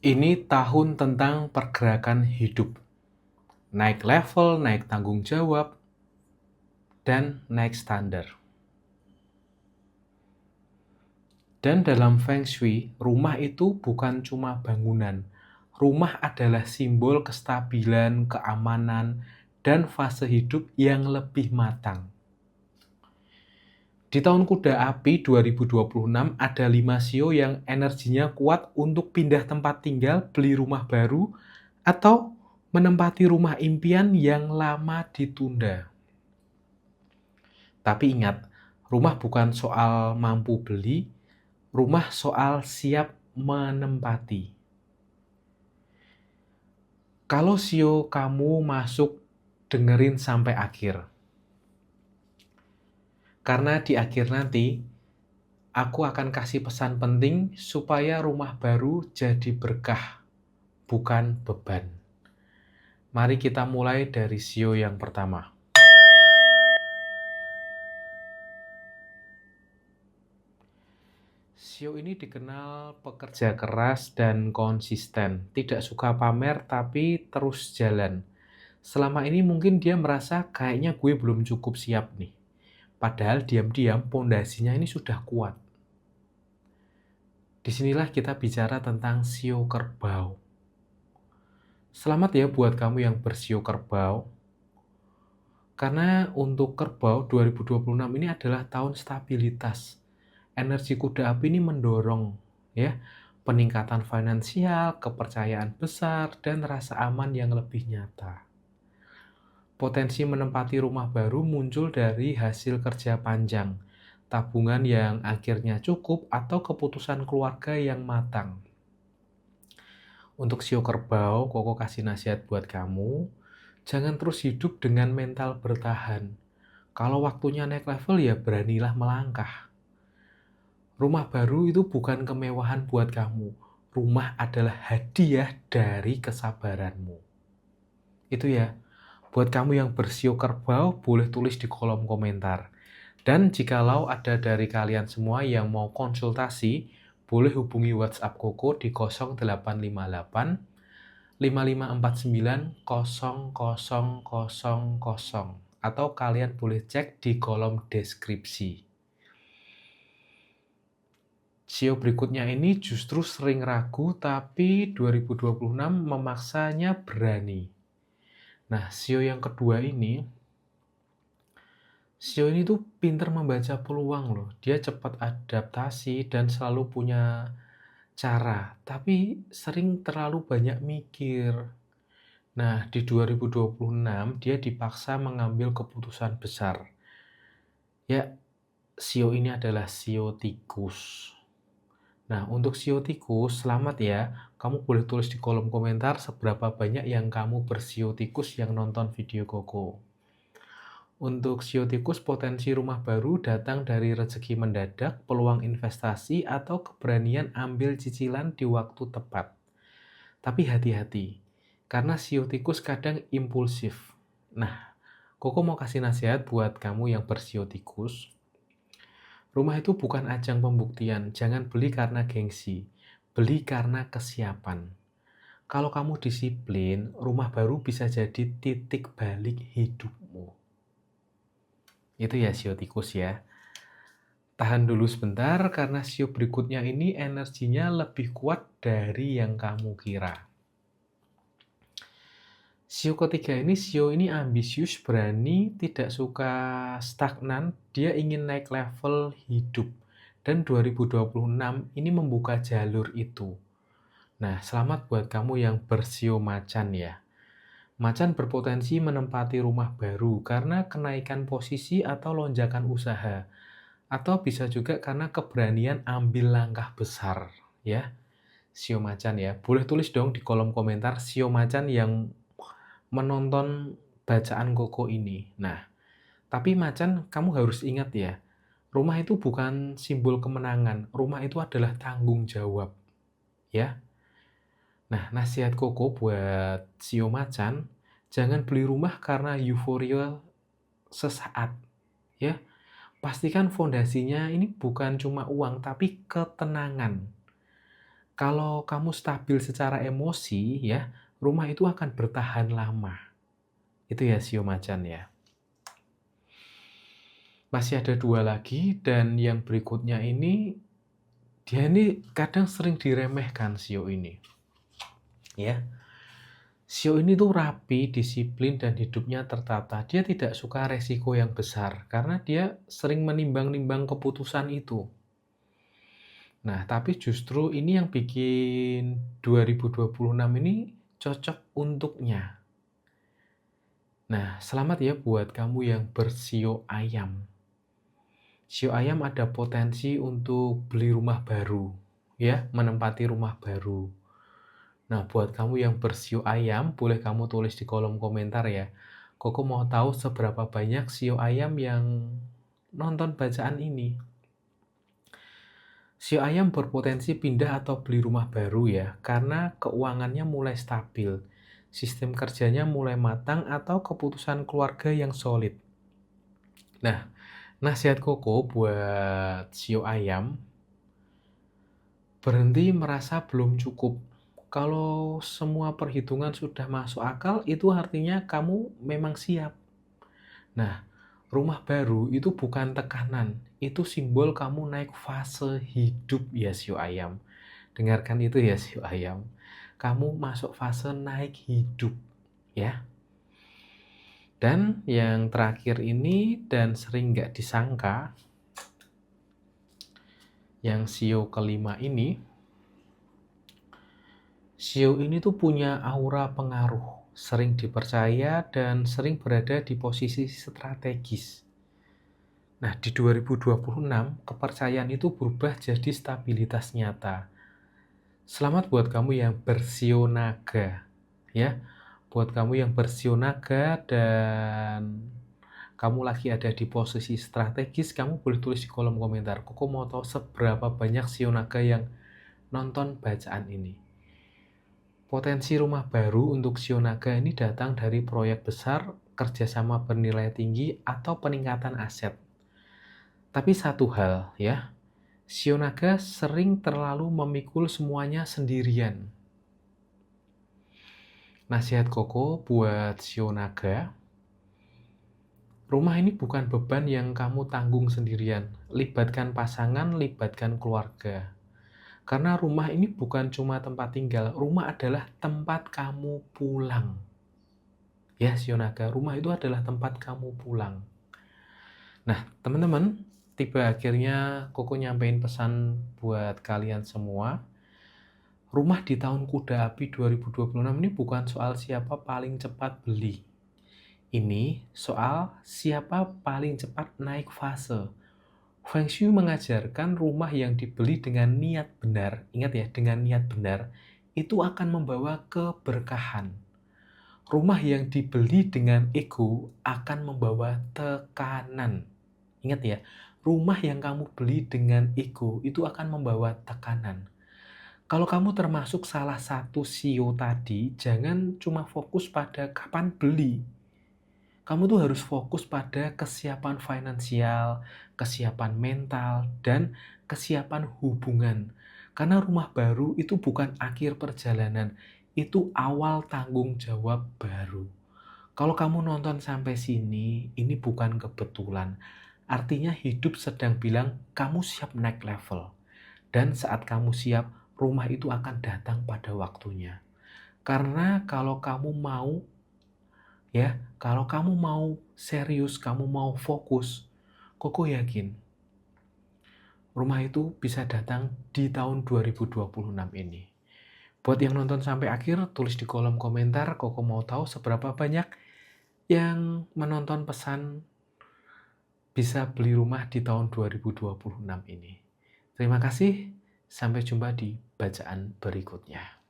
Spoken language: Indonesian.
Ini tahun tentang pergerakan hidup, naik level, naik tanggung jawab, dan naik standar. Dan dalam Feng Shui, rumah itu bukan cuma bangunan. Rumah adalah simbol kestabilan, keamanan, dan fase hidup yang lebih matang. Di tahun Kuda Api 2026 ada 5 sio yang energinya kuat untuk pindah tempat tinggal, beli rumah baru, atau menempati rumah impian yang lama ditunda. Tapi ingat, rumah bukan soal mampu beli, rumah soal siap menempati. Kalau sio kamu masuk, dengerin sampai akhir. Karena di akhir nanti, aku akan kasih pesan penting supaya rumah baru jadi berkah, bukan beban. Mari kita mulai dari sio yang pertama. Sio ini dikenal pekerja keras dan konsisten, tidak suka pamer tapi terus jalan. Selama ini mungkin dia merasa kayaknya gue belum cukup siap nih. Padahal diam-diam pondasinya ini sudah kuat. Disinilah kita bicara tentang sio kerbau. Selamat ya buat kamu yang bersio kerbau. Karena untuk kerbau 2026 ini adalah tahun stabilitas. Energi kuda api ini mendorong ya peningkatan finansial, kepercayaan besar, dan rasa aman yang lebih nyata. Potensi menempati rumah baru muncul dari hasil kerja panjang, tabungan yang akhirnya cukup, atau keputusan keluarga yang matang. Untuk sio kerbau, Koko kasih nasihat buat kamu, jangan terus hidup dengan mental bertahan. Kalau waktunya naik level ya beranilah melangkah. Rumah baru itu bukan kemewahan buat kamu. Rumah adalah hadiah dari kesabaranmu. Itu ya. Buat kamu yang bersio kerbau, boleh tulis di kolom komentar. Dan jikalau ada dari kalian semua yang mau konsultasi, boleh hubungi WhatsApp Koko di 0858 5549 0000 atau kalian boleh cek di kolom deskripsi. Sio berikutnya ini justru sering ragu, tapi 2026 memaksanya berani. Nah, sio yang kedua ini, sio ini tuh pinter membaca peluang loh. Dia cepat adaptasi dan selalu punya cara, tapi sering terlalu banyak mikir. Nah, di 2026 dia dipaksa mengambil keputusan besar. Ya, sio ini adalah sio tikus. Nah, untuk sio tikus, selamat ya. Kamu boleh tulis di kolom komentar seberapa banyak yang kamu bersio tikus yang nonton video Koko. Untuk sio tikus, potensi rumah baru datang dari rezeki mendadak, peluang investasi, atau keberanian ambil cicilan di waktu tepat. Tapi hati-hati, karena sio tikus kadang impulsif. Nah, Koko mau kasih nasihat buat kamu yang bersio tikus. Rumah itu bukan ajang pembuktian, jangan beli karena gengsi, beli karena kesiapan. Kalau kamu disiplin, rumah baru bisa jadi titik balik hidupmu. Itu ya sio tikus ya. Tahan dulu sebentar karena sio berikutnya ini energinya lebih kuat dari yang kamu kira. Sio ketiga ini, sio ini ambisius, berani, tidak suka stagnan, dia ingin naik level hidup. Dan 2026 ini membuka jalur itu. Nah, selamat buat kamu yang bersio macan ya. Macan berpotensi menempati rumah baru karena kenaikan posisi atau lonjakan usaha. Atau bisa juga karena keberanian ambil langkah besar ya. Sio macan ya. Boleh tulis dong di kolom komentar sio macan yang menonton bacaan Koko ini. Nah, tapi macan kamu harus ingat ya, rumah itu bukan simbol kemenangan, rumah itu adalah tanggung jawab. Ya. Nah, nasihat Koko buat sio macan, jangan beli rumah karena euforia sesaat. Ya. Pastikan fondasinya ini bukan cuma uang, tapi ketenangan. Kalau kamu stabil secara emosi ya, rumah itu akan bertahan lama. Itu ya sio macan ya. Masih ada 2 lagi dan yang berikutnya ini, dia ini kadang sering diremehkan sio ini, ya. Sio ini tuh rapi, disiplin, dan hidupnya tertata. Dia tidak suka resiko yang besar karena dia sering menimbang-nimbang keputusan itu. Nah, tapi justru ini yang bikin 2026 ini cocok untuknya. Nah, selamat ya buat kamu yang bersio ayam. Sio ayam ada potensi untuk beli rumah baru, ya, menempati rumah baru. Nah, buat kamu yang bersio ayam, boleh kamu tulis di kolom komentar ya. Koko mau tahu seberapa banyak sio ayam yang nonton bacaan ini. Sio ayam berpotensi pindah atau beli rumah baru ya, karena keuangannya mulai stabil, sistem kerjanya mulai matang, atau keputusan keluarga yang solid. Nah, nasihat Koko buat sio ayam, berhenti merasa belum cukup. Kalau semua perhitungan sudah masuk akal, itu artinya kamu memang siap. Nah, rumah baru itu bukan tekanan, itu simbol kamu naik fase hidup ya sio ayam. Dengarkan itu ya sio ayam. Kamu masuk fase naik hidup, ya. Dan yang terakhir ini dan sering nggak disangka, yang sio kelima ini, sio ini tuh punya aura pengaruh, sering dipercaya dan sering berada di posisi strategis. Nah, di 2026, kepercayaan itu berubah jadi stabilitas nyata. Selamat buat kamu yang bersio naga, ya. Buat kamu yang bersio naga dan kamu lagi ada di posisi strategis, kamu boleh tulis di kolom komentar. Koko mau tahu seberapa banyak sio naga yang nonton bacaan ini. Potensi rumah baru untuk sio naga ini datang dari proyek besar, kerjasama bernilai tinggi, atau peningkatan aset. Tapi satu hal ya, sio naga sering terlalu memikul semuanya sendirian. Nasihat Koko buat sio naga, rumah ini bukan beban yang kamu tanggung sendirian. Libatkan pasangan, libatkan keluarga. Karena rumah ini bukan cuma tempat tinggal, rumah adalah tempat kamu pulang. Ya, sio naga, rumah itu adalah tempat kamu pulang. Nah, teman-teman, tiba akhirnya Koko nyampein pesan buat kalian semua. Rumah di tahun kuda api 2026 ini bukan soal siapa paling cepat beli. Ini soal siapa paling cepat naik fase. Feng Shui mengajarkan rumah yang dibeli dengan niat benar, ingat ya, dengan niat benar, itu akan membawa keberkahan. Rumah yang dibeli dengan ego akan membawa tekanan. Ingat ya, rumah yang kamu beli dengan ego itu akan membawa tekanan. Kalau kamu termasuk salah satu sio tadi, jangan cuma fokus pada kapan beli. Kamu tuh harus fokus pada kesiapan finansial, kesiapan mental, dan kesiapan hubungan. Karena rumah baru itu bukan akhir perjalanan, itu awal tanggung jawab baru. Kalau kamu nonton sampai sini, ini bukan kebetulan. Artinya hidup sedang bilang kamu siap naik level. Dan saat kamu siap, rumah itu akan datang pada waktunya. Karena kalau kamu mau, ya, kalau kamu mau serius, kamu mau fokus, Koko yakin rumah itu bisa datang di tahun 2026 ini. Buat yang nonton sampai akhir, tulis di kolom komentar, Koko mau tahu seberapa banyak yang menonton pesan bisa beli rumah di tahun 2026 ini. Terima kasih, sampai jumpa di bacaan berikutnya.